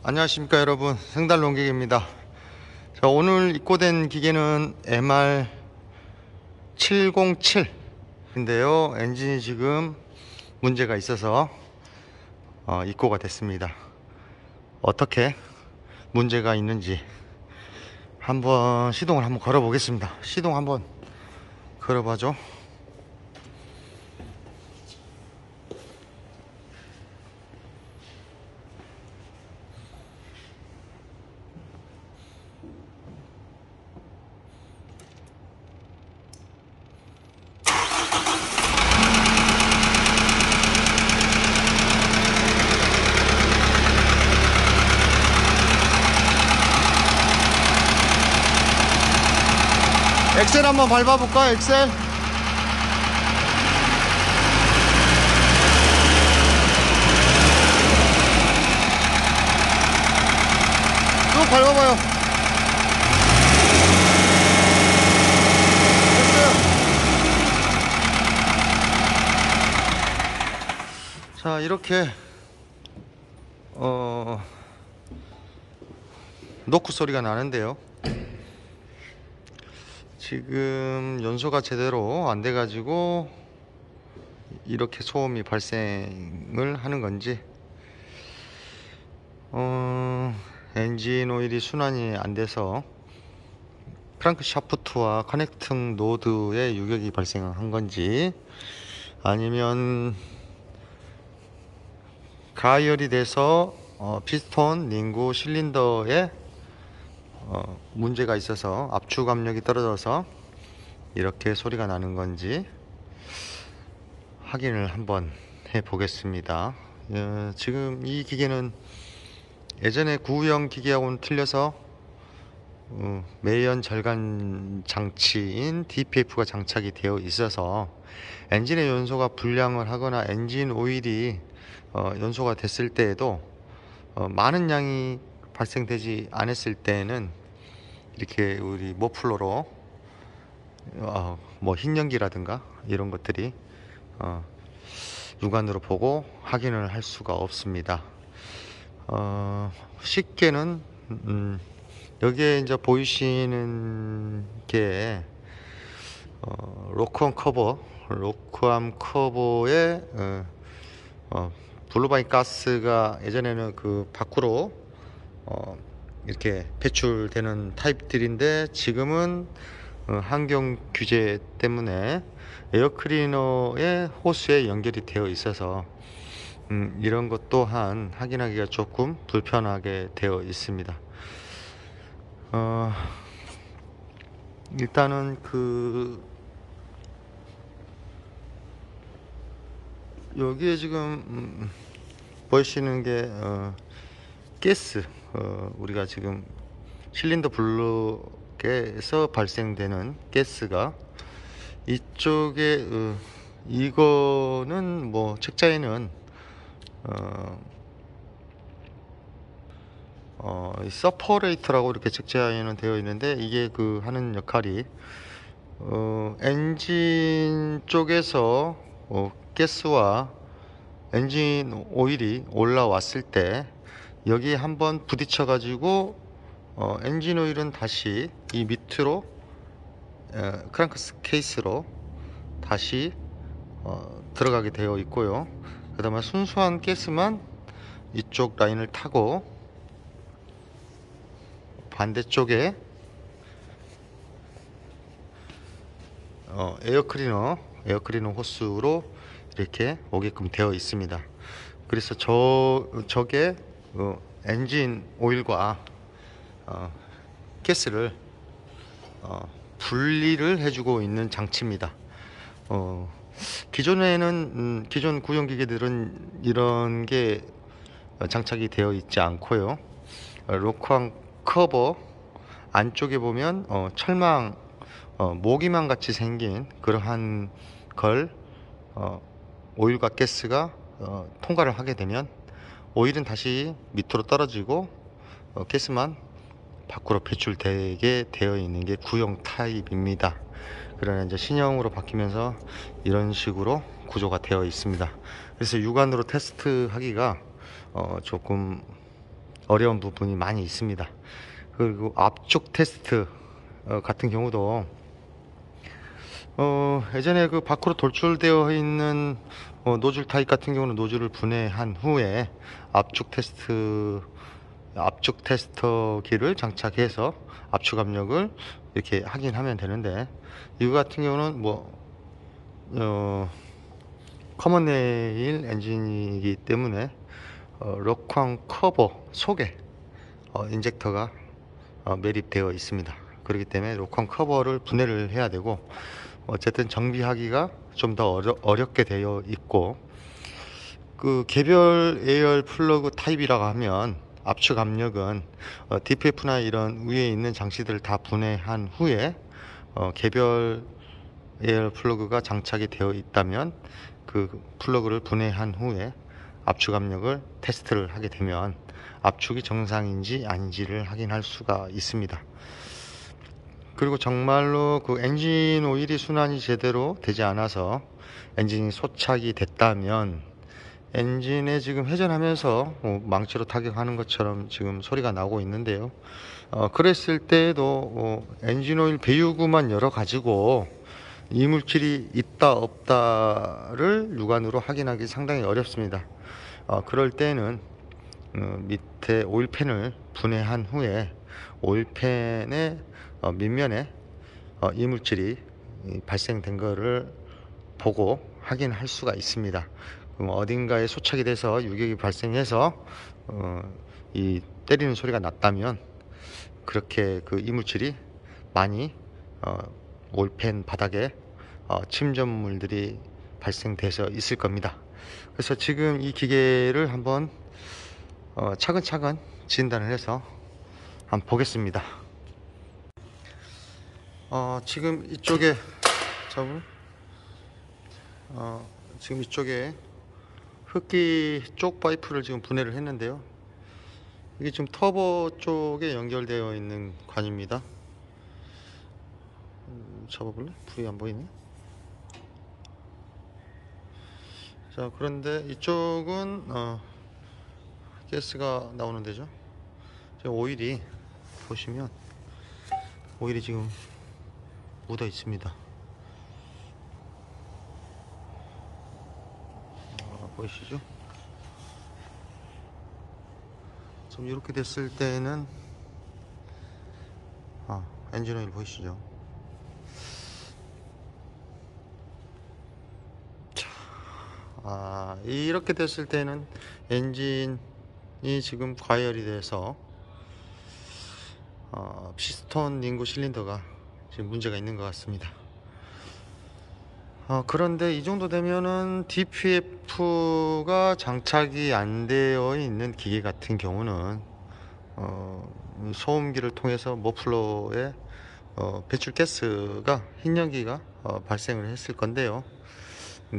안녕하십니까 여러분, 생달 농객입니다. 자, 오늘 입고된 기계는 MR707 인데요, 엔진이 지금 문제가 있어서 입고가 됐습니다. 어떻게 문제가 있는지 한번 시동을 한번 걸어 보겠습니다. 시동 한번 걸어 봐죠. 엑셀 한번 밟아볼까? 엑셀. 쭉 밟아봐요. 됐어요. 자, 이렇게 노크 소리가 나는데요, 지금 연소가 제대로 안 돼가지고 이렇게 소음이 발생을 하는 건지, 엔진 오일이 순환이 안 돼서 크랑크 샤프트와 커넥팅 노드에 유격이 발생한 건지, 아니면 가열이 돼서 피스톤, 링구, 실린더에 문제가 있어서 압축 압력이 떨어져서 이렇게 소리가 나는 건지 확인을 한번 해 보겠습니다. 지금 이 기계는 예전에 구형 기계하고는 틀려서 매연 절간 장치인 DPF가 장착이 되어 있어서 엔진의 연소가 불량을 하거나 엔진 오일이 연소가 됐을 때에도 많은 양이 발생되지 않았을 때는 이렇게 우리 머플러로 뭐 흰연기라든가 이런 것들이 육안으로 보고 확인을 할 수가 없습니다. 쉽게는 여기에 이제 보이시는 게 로크암 커버에 블루바이 가스가 예전에는 그 밖으로 이렇게 배출되는 타입들인데, 지금은 환경 규제 때문에 에어클리너의 호스에 연결이 되어 있어서 이런 것 또한 확인하기가 조금 불편하게 되어 있습니다. 일단은 여기에 지금 보이시는 게 가스, 우리가 지금 실린더 블록에서 발생되는 가스가 이쪽에 이거는 뭐 책자에는 서퍼레이터라고 이렇게 책자에는 되어 있는데, 이게 그 하는 역할이 엔진 쪽에서 가스와 엔진 오일이 올라왔을 때 여기 한번 부딪혀 가지고 엔진 오일은 다시 이 밑으로 크랑크 케이스로 다시 들어가게 되어 있고요. 그 다음에 순수한 가스만 이쪽 라인을 타고 반대쪽에 에어클리너 호스로 이렇게 오게끔 되어 있습니다. 그래서 저게 엔진 오일과 가스를 분리를 해주고 있는 장치입니다. 기존에는 기존 구형 기계들은 이런 게 장착이 되어 있지 않고요. 로크암 커버 안쪽에 보면 철망, 모기망 같이 생긴 그러한 걸 오일과 가스가 통과를 하게 되면 오일은 다시 밑으로 떨어지고 가스만 밖으로 배출되게 되어 있는 게 구형 타입입니다. 그러나 이제 신형으로 바뀌면서 이런 식으로 구조가 되어 있습니다. 그래서 육안으로 테스트 하기가 조금 어려운 부분이 많이 있습니다. 그리고 압축 테스트 같은 경우도 예전에 그 밖으로 돌출되어 있는 노즐 타입 같은 경우는 노즐을 분해한 후에 압축 테스터기를 장착해서 압축 압력을 이렇게 확인하면 되는데, 이거 같은 경우는 커먼 레일 엔진이기 때문에 록쾅 커버 속에 인젝터가 매립되어 있습니다. 그렇기 때문에 록쾅 커버를 분해를 해야 되고, 어쨌든 정비하기가 좀 더 어렵게 되어 있고, 그 개별 에어 플러그 타입이라고 하면 압축 압력은 DPF나 이런 위에 있는 장치들을 다 분해한 후에 개별 에어 플러그가 장착이 되어 있다면 그 플러그를 분해한 후에 압축 압력을 테스트를 하게 되면 압축이 정상인지 아닌지를 확인할 수가 있습니다. 그리고 정말로 그 엔진 오일이 순환이 제대로 되지 않아서 엔진이 소착이 됐다면, 엔진에 지금 회전하면서 망치로 타격하는 것처럼 지금 소리가 나고 있는데요. 그랬을 때에도 엔진 오일 배유구만 열어 가지고 이물질이 있다 없다를 육안으로 확인하기 상당히 어렵습니다. 그럴 때는 밑에 오일팬을 분해한 후에 오일팬의 밑면에 이물질이 발생된 것을 보고 확인할 수가 있습니다. 그럼 어딘가에 소착이 돼서 유격이 발생해서 이 때리는 소리가 났다면, 그렇게 그 이물질이 많이 오일팬 바닥에 침전물들이 발생돼서 있을 겁니다. 그래서 지금 이 기계를 한번 차근차근 진단을 해서 한번 보겠습니다. 지금 이쪽에 지금 이쪽에 흡기 쪽 파이프를 지금 분해를 했는데요. 이게 지금 터보 쪽에 연결되어 있는 관입니다. 잡아볼래? 불이 안 보이네. 자, 그런데 이쪽은 가스가 나오는 데죠. 지금 오일이, 보시면 오일이 지금 묻어 있습니다. 보이시죠? 좀 이렇게 됐을 때는 엔진 오일 보이시죠? 자, 이렇게 됐을 때는 엔진이 지금 과열이 돼서 피스톤 링고 실린더가 지금 문제가 있는 것 같습니다. 그런데 이 정도 되면은 DPF가 장착이 안 되어 있는 기계 같은 경우는 소음기를 통해서 머플러에 배출 가스가, 흰연기가 발생을 했을 건데요.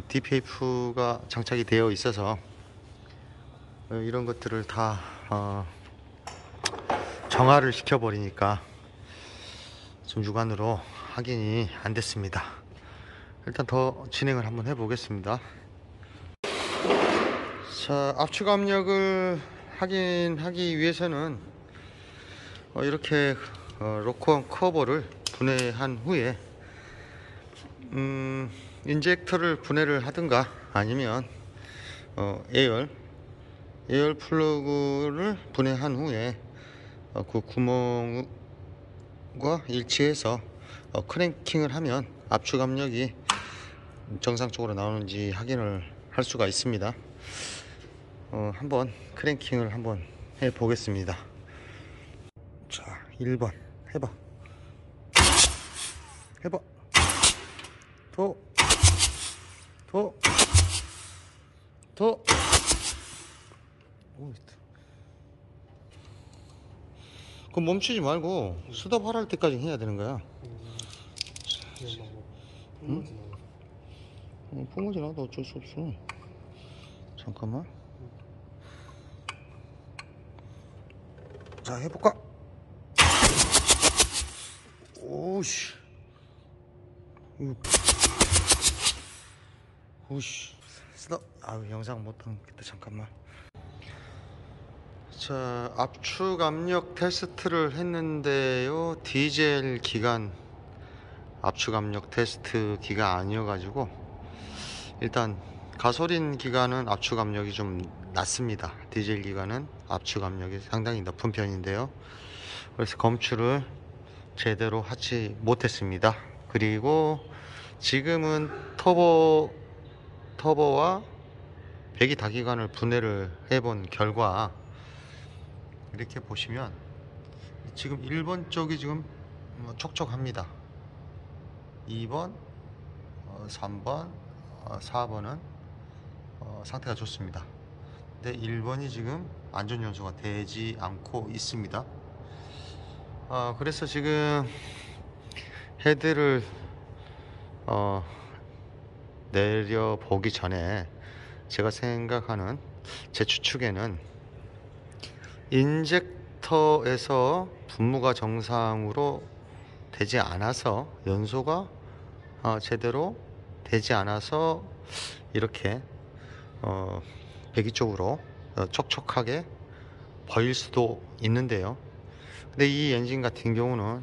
DPF가 장착이 되어 있어서 이런 것들을 다 정화를 시켜 버리니까 좀 육안으로 확인이 안 됐습니다. 일단 더 진행을 한번 해 보겠습니다. 자, 압축 압력을 확인하기 위해서는 이렇게 록쾅 커버를 분해한 후에 인젝터를 분해를 하든가, 아니면 에어 플러그를 분해한 후에 그 구멍과 일치해서 크랭킹을 하면 압축 압력이 정상적으로 나오는지 확인을 할 수가 있습니다. 한번 크랭킹을 한번 해 보겠습니다. 자, 1번 해봐. 더. 그럼 멈추지 말고 스톱 할 때까지 해야 되는 거야. 응? 뿜어지 나도 어쩔 수 없어. 잠깐만. 자, 해볼까? 오씨. 오씨. 스톱. 영상 못하겠다. 잠깐만. 자, 압축 압력 테스트를 했는데요. 디젤 기관 압축 압력 테스트 기가 아니어가지고 일단 가솔린 기관은 압축 압력이 좀 낮습니다. 디젤 기관은 압축 압력이 상당히 높은 편인데요. 그래서 검출을 제대로 하지 못했습니다. 그리고 지금은 터보와 배기 다기관을 분해를 해본 결과 이렇게 보시면 지금 1번 쪽이 지금 촉촉합니다. 2번, 3번, 4번은 상태가 좋습니다. 근데 1번이 지금 안전연소가 되지 않고 있습니다. 그래서 지금 헤드를 내려보기 전에 제가 생각하는 제 추측에는 인젝터에서 분무가 정상으로 되지 않아서 연소가 제대로 되지 않아서 이렇게 배기 쪽으로 촉촉하게 보일 수도 있는데요. 근데 이 엔진 같은 경우는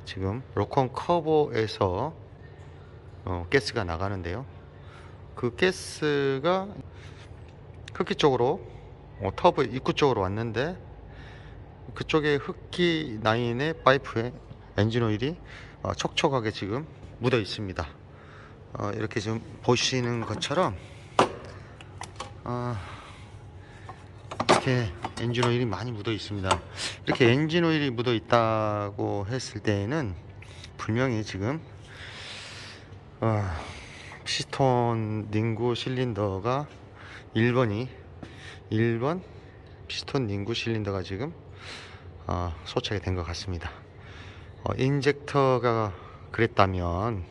지금 로컨 커버에서 가스가 나가는데요. 그 가스가 흡기 쪽으로 터보 입구 쪽으로 왔는데 그쪽에 흡기 라인의 파이프에 엔진 오일이 촉촉하게 지금 묻어 있습니다. 이렇게 지금 보시는 것처럼 이렇게 엔진 오일이 많이 묻어 있습니다. 이렇게 엔진 오일이 묻어 있다고 했을 때에는 분명히 지금 피스톤 링구 실린더가 1번 피스톤 링구 실린더가 지금 소착이 된 것 같습니다. 인젝터가 그랬다면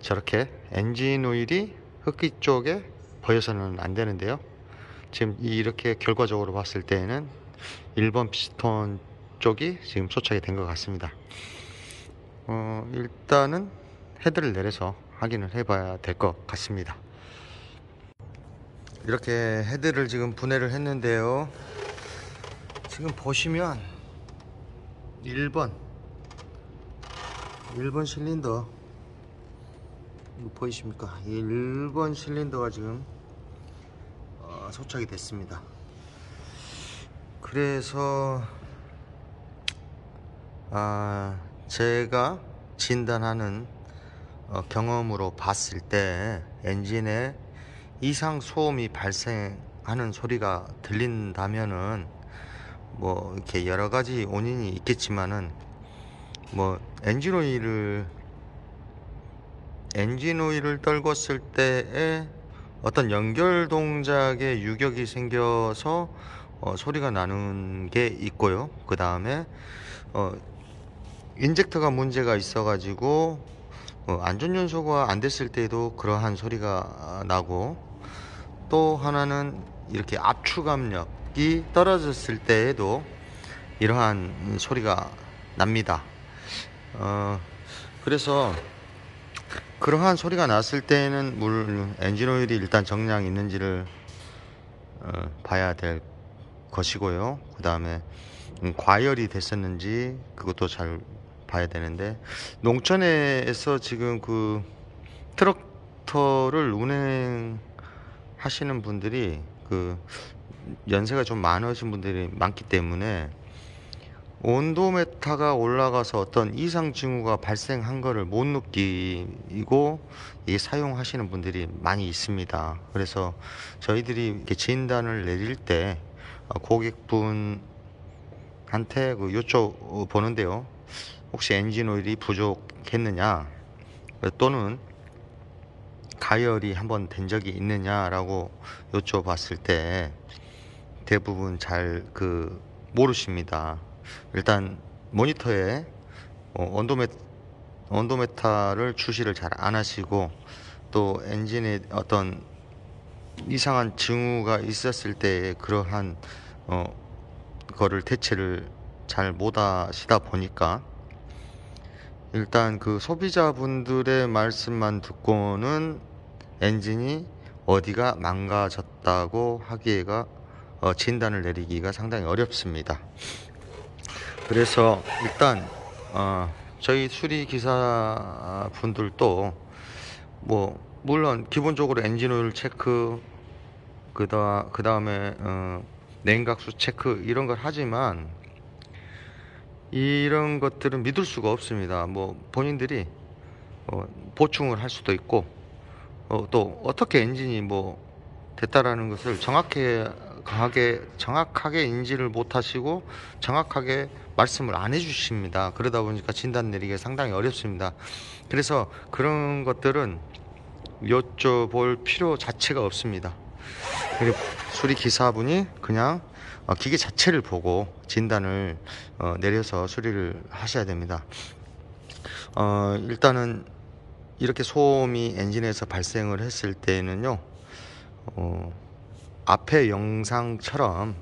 저렇게 엔진 오일이 흡기 쪽에 보여서는 안 되는데요. 지금 이렇게 결과적으로 봤을 때는 1번 피스톤 쪽이 지금 소착이 된 것 같습니다. 일단은 헤드를 내려서 확인을 해 봐야 될 것 같습니다. 이렇게 헤드를 지금 분해를 했는데요. 지금 보시면 1번 실린더 이거 보이십니까? 1번 실린더가 지금 소착이 됐습니다. 그래서 제가 진단하는 경험으로 봤을 때 엔진에 이상 소음이 발생하는 소리가 들린다면은 뭐 이렇게 여러 가지 원인이 있겠지만은 뭐 엔진 오일을 떨궜을 때에 어떤 연결 동작에 유격이 생겨서 소리가 나는 게 있고요. 그 다음에 인젝터가 문제가 있어 가지고 안전연소가 안 됐을 때에도 그러한 소리가 나고, 또 하나는 이렇게 압축 압력이 떨어졌을 때에도 이러한 소리가 납니다. 그래서 그러한 소리가 났을 때는 엔진 오일이 일단 정량 있는지를 봐야 될 것이고요. 그 다음에 과열이 됐었는지 그것도 잘 봐야 되는데, 농촌에서 지금 그 트럭터를 운행하시는 분들이 그 연세가 좀 많으신 분들이 많기 때문에 온도메타가 올라가서 어떤 이상 징후가 발생한 거를 못 느끼고 이 사용하시는 분들이 많이 있습니다. 그래서 저희들이 이렇게 진단을 내릴 때 고객분한테 그 여쭤보는데요. 혹시 엔진 오일이 부족했느냐, 또는 가열이 한번 된 적이 있느냐라고 여쭤봤을 때 대부분 잘 모르십니다. 일단 모니터에 온도메타를 주시를 잘 안 하시고, 또 엔진에 어떤 이상한 징후가 있었을 때 그러한 거를 대체를 잘 못 하시다 보니까 일단 그 소비자분들의 말씀만 듣고는 엔진이 어디가 망가졌다고 하기가 진단을 내리기가 상당히 어렵습니다. 그래서 일단 저희 수리 기사 분들도 뭐 물론 기본적으로 엔진 오일 체크, 그 다음에 냉각수 체크 이런 걸 하지만 이런 것들은 믿을 수가 없습니다. 뭐 본인들이 보충을 할 수도 있고 또 어떻게 엔진이 뭐 됐다라는 것을 정확하게 인지를 못하시고 정확하게 말씀을 안 해주십니다. 그러다 보니까 진단 내리기가 상당히 어렵습니다. 그래서 그런 것들은 여쭤볼 필요 자체가 없습니다. 그리고 수리 기사분이 그냥 기계 자체를 보고 진단을 내려서 수리를 하셔야 됩니다. 일단은 이렇게 소음이 엔진에서 발생을 했을 때는요, 앞의 영상처럼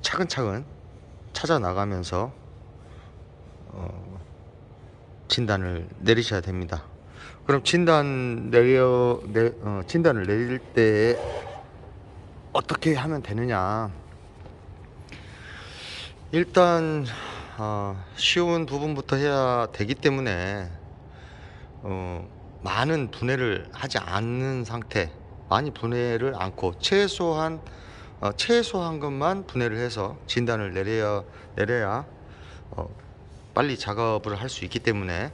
차근차근 찾아 나가면서 진단을 내리셔야 됩니다. 그럼 진단을 내릴 때 어떻게 하면 되느냐? 일단 쉬운 부분부터 해야 되기 때문에 많은 분해를 하지 않는 상태, 많이 분해를 않고 최소한 것만 분해를 해서 진단을 내려야 빨리 작업을 할 수 있기 때문에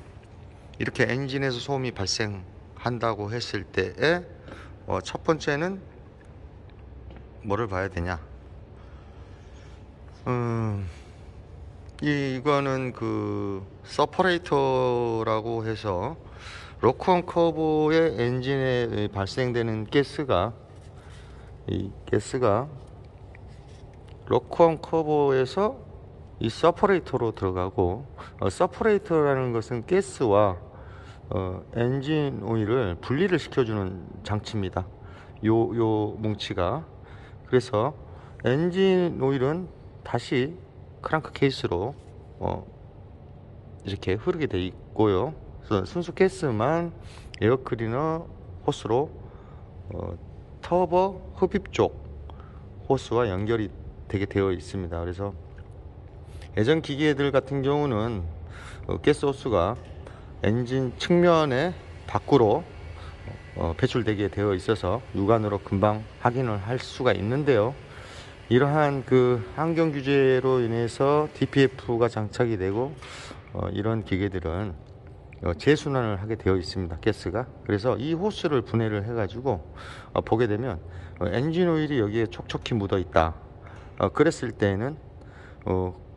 이렇게 엔진에서 소음이 발생한다고 했을 때에 첫 번째는 뭐를 봐야 되냐? 이거는 그 서퍼레이터라고 해서 로크온 커브의 엔진에 발생되는 가스가, 이 가스가 로크온 커브에서 이 서퍼레이터로 들어가고, 서퍼레이터라는 것은 가스와 엔진 오일을 분리를 시켜주는 장치입니다. 요 뭉치가. 그래서 엔진 오일은 다시 크랑크 케이스로 이렇게 흐르게 돼 있고요. 그래서 순수 가스만 에어클리너 호스로 터보 흡입 쪽 호스와 연결이 되게 되어 있습니다. 그래서 예전 기계들 같은 경우는 가스 호스가 엔진 측면에 밖으로 배출되게 되어 있어서 육안으로 금방 확인을 할 수가 있는데요. 이러한 그 환경 규제로 인해서 DPF가 장착이 되고 이런 기계들은 재순환을 하게 되어 있습니다. 가스가. 그래서 이 호스를 분해를 해 가지고 보게 되면 엔진 오일이 여기에 촉촉히 묻어 있다. 그랬을 때는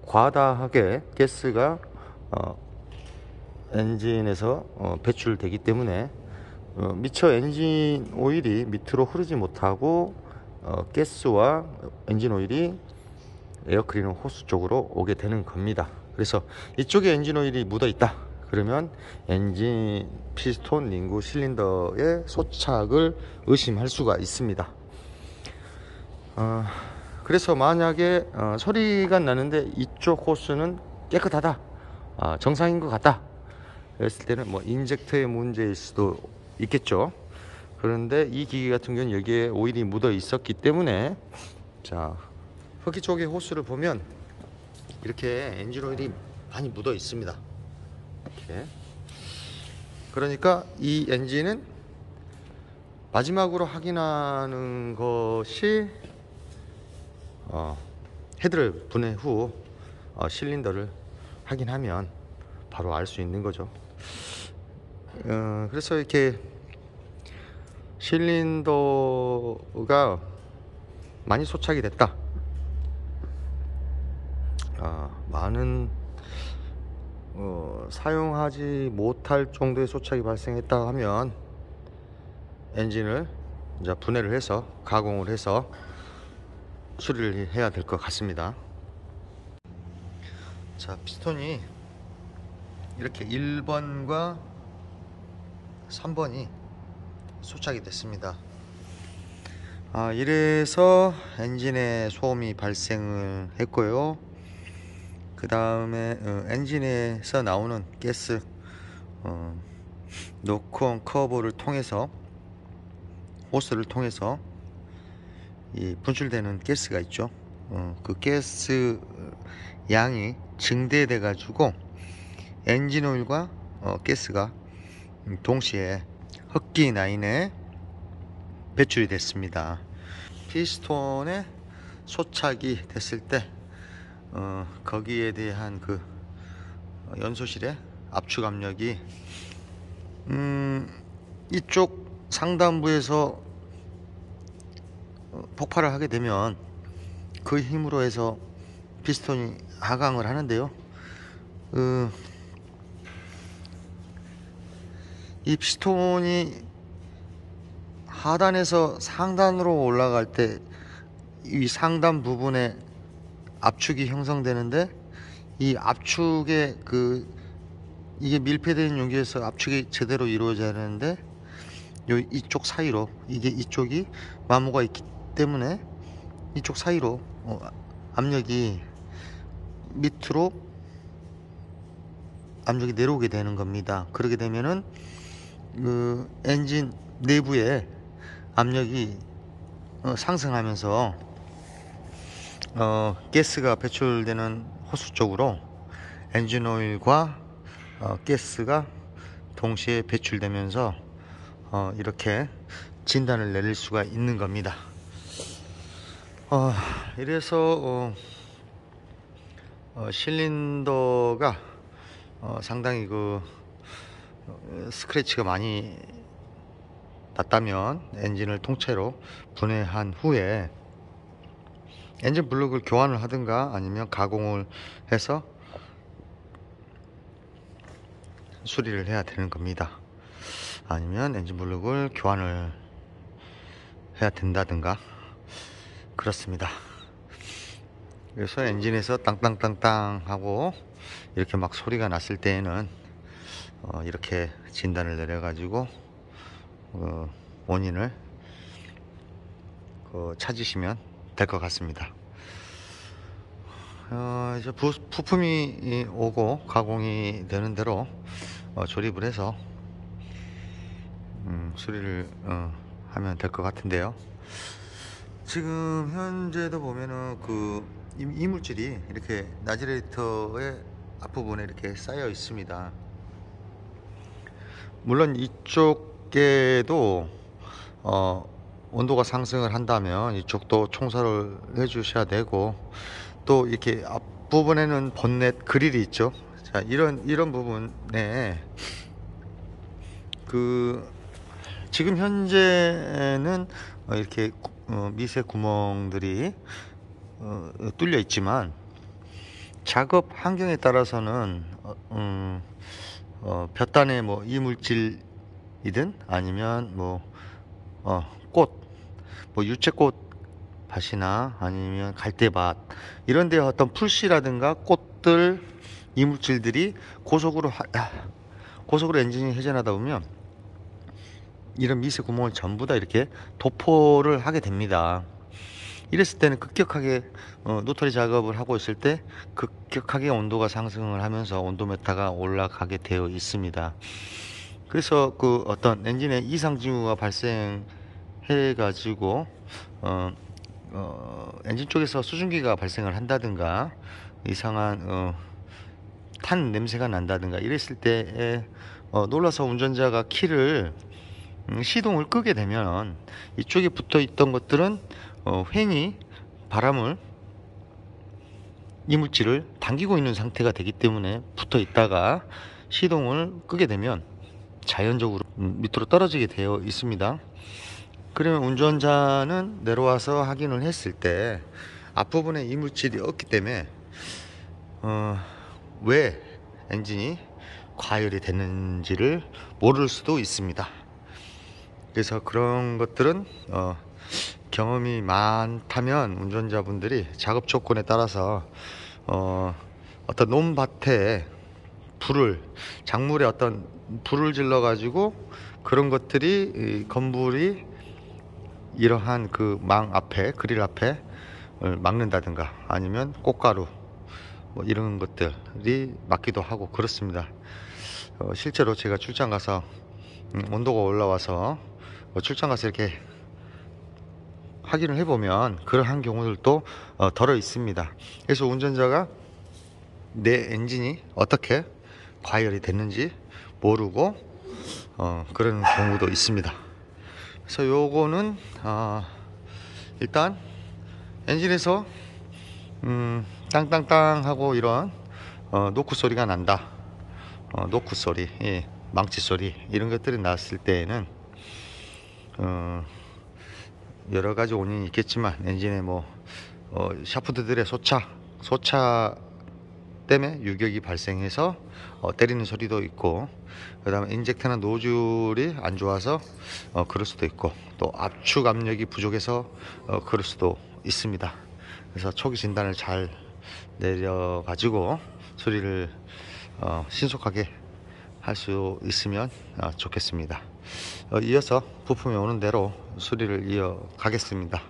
과다하게 가스가 엔진에서 배출되기 때문에 미처 엔진 오일이 밑으로 흐르지 못하고 가스와 엔진 오일이 에어클리너 호스 쪽으로 오게 되는 겁니다. 그래서 이쪽에 엔진 오일이 묻어 있다 그러면 엔진 피스톤 링구 실린더의 소착을 의심할 수가 있습니다. 그래서 만약에 소리가 나는데 이쪽 호스는 깨끗하다, 정상인 것 같다 그랬을 때는 뭐 인젝터의 문제일 수도 있겠죠. 그런데 이 기계 같은 경우는 여기에 오일이 묻어 있었기 때문에, 자, 흡기 쪽의 호스를 보면 이렇게 엔진 오일이 많이 묻어 있습니다. 이렇게. 그러니까 이 엔진은 마지막으로 확인하는 것이 헤드를 분해 후 실린더를 확인하면 바로 알 수 있는 거죠. 그래서 이렇게 실린더가 많이 소착이 됐다, 많은 사용하지 못할 정도의 소착이 발생했다 하면 엔진을 이제 분해를 해서 가공을 해서 수리를 해야 될 것 같습니다. 자, 피스톤이 이렇게 1번과 3번이 소착이 됐습니다. 이래서 엔진에 소음이 발생을 했고요. 그 다음에 엔진에서 나오는 가스 노크온 커브를 통해서, 호스를 통해서 이 분출되는 가스가 있죠. 그 가스 양이 증대돼 가지고 엔진 오일과 가스가 동시에 흡기 라인에 배출이 됐습니다. 피스톤에 소착이 됐을 때 거기에 대한 그 연소실의 압축 압력이 이쪽 상단부에서 폭발을 하게 되면 그 힘으로 해서 피스톤이 하강을 하는데요. 이 피스톤이 하단에서 상단으로 올라갈 때 이 상단 부분에 압축이 형성되는데, 이 압축의 이게 밀폐된 용기에서 압축이 제대로 이루어져야 하는데 이쪽 사이로, 이게 이쪽이 마모가 있기 때문에 이쪽 사이로 압력이 밑으로 압력이 내려오게 되는 겁니다. 그렇게 되면은 그 엔진 내부에 압력이 상승하면서 가스가 배출되는 호수 쪽으로 엔진 오일과 가스가 동시에 배출되면서 이렇게 진단을 내릴 수가 있는 겁니다. 이래서 실린더가 상당히 스크래치가 많이 났다면 엔진을 통째로 분해한 후에 엔진 블록을 교환을 하든가 아니면 가공을 해서 수리를 해야 되는 겁니다. 아니면 엔진 블록을 교환을 해야 된다든가 그렇습니다. 그래서 엔진에서 땅땅땅땅 하고 이렇게 막 소리가 났을 때에는 이렇게 진단을 내려 가지고 원인을 찾으시면 될 것 같습니다. 이제 부품이 오고 가공이 되는 대로 조립을 해서 수리를 하면 될 것 같은데요. 지금 현재도 보면은 이물질이 이렇게 라지레이터의 앞부분에 이렇게 쌓여 있습니다. 물론 이쪽에도 온도가 상승을 한다면 이쪽도 청소를 해 주셔야 되고, 또 이렇게 앞부분에는 본넷 그릴이 있죠. 자, 이런 부분에 지금 현재는 이렇게 미세 구멍들이 뚫려 있지만 작업 환경에 따라서는 볕단에 이물질이든 아니면 꽃, 유채꽃 밭이나 아니면 갈대밭 이런 데 어떤 풀씨라든가 꽃들, 이물질들이 고속으로 엔진이 회전하다 보면 이런 미세 구멍을 전부 다 이렇게 도포를 하게 됩니다. 이랬을 때는 급격하게 노터리 작업을 하고 있을 때 급격하게 온도가 상승을 하면서 온도 메타가 올라가게 되어 있습니다. 그래서 어떤 엔진에 이상 징후가 발생해 가지고 엔진 쪽에서 수증기가 발생을 한다든가 이상한 탄 냄새가 난다든가 이랬을 때에 놀라서 운전자가 키를 시동을 끄게 되면 이쪽에 붙어 있던 것들은 횡이 바람을, 이물질을 당기고 있는 상태가 되기 때문에 붙어 있다가 시동을 끄게 되면 자연적으로 밑으로 떨어지게 되어 있습니다. 그러면 운전자는 내려와서 확인을 했을 때 앞부분에 이물질이 없기 때문에 왜 엔진이 과열이 됐는지를 모를 수도 있습니다. 그래서 그런 것들은 경험이 많다면 운전자분들이 작업 조건에 따라서 어떤 논밭에 작물에 어떤 불을 질러 가지고 그런 것들이 건물이 이러한 망 앞에, 그릴 앞에 막는다든가 아니면 꽃가루 이런 것들이 막기도 하고 그렇습니다. 실제로 제가 출장 가서 온도가 올라와서 출장 가서 이렇게 확인을 해보면 그러한 경우들도 덜어 있습니다. 그래서 운전자가 내 엔진이 어떻게 과열이 됐는지 모르고 그런 경우도 있습니다. 그래서 요거는 일단 엔진에서 땅땅땅 하고 이런 노크 소리가 난다. 노크 소리, 예, 망치 소리 이런 것들이 났을 때에는 여러 가지 원인이 있겠지만 엔진에 뭐 샤프트들의 소차 때문에 유격이 발생해서 때리는 소리도 있고, 그 다음에 인젝터나 노즐이 안 좋아서 그럴 수도 있고, 또 압축 압력이 부족해서 그럴 수도 있습니다. 그래서 초기 진단을 잘 내려 가지고 수리를 신속하게 할 수 있으면 좋겠습니다. 이어서 부품이 오는 대로 수리를 이어가겠습니다.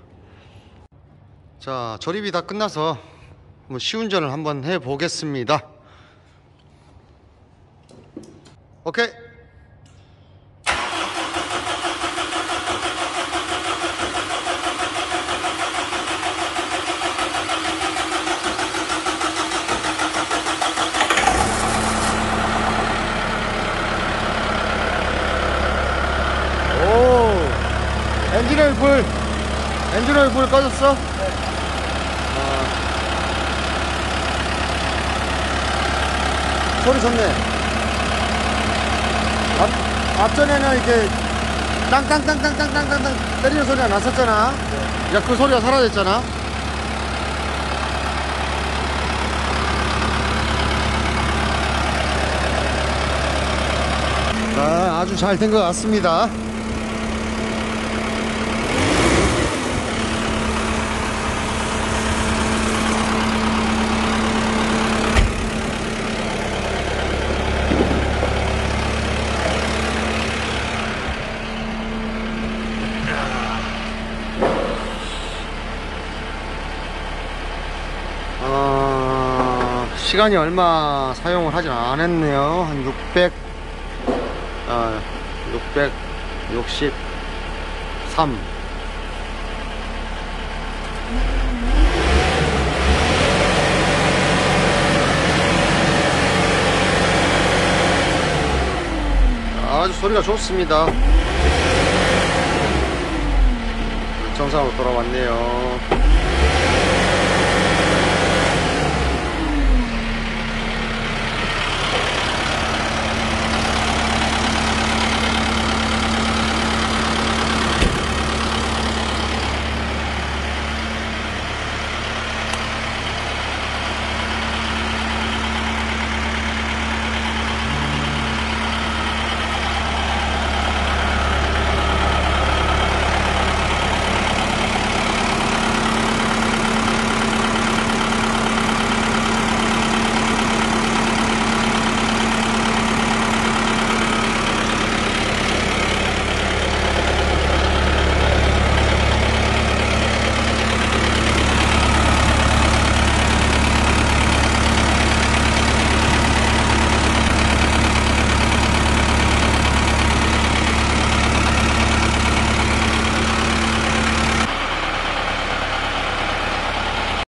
자, 조립이 다 끝나서 시운전을 한번 해 보겠습니다. 오케이. 엔진 오일 불 꺼졌어? 네. 소리 좋네. 앞전에는 이렇게 땅땅땅땅땅땅땅 때리는 소리가 났었잖아. 네. 이제 그 소리가 사라졌잖아. 아주 잘 된 것 같습니다. 시간이 얼마 사용을 하진 않았네요. 한 663. 아주 소리가 좋습니다. 정상으로 돌아왔네요.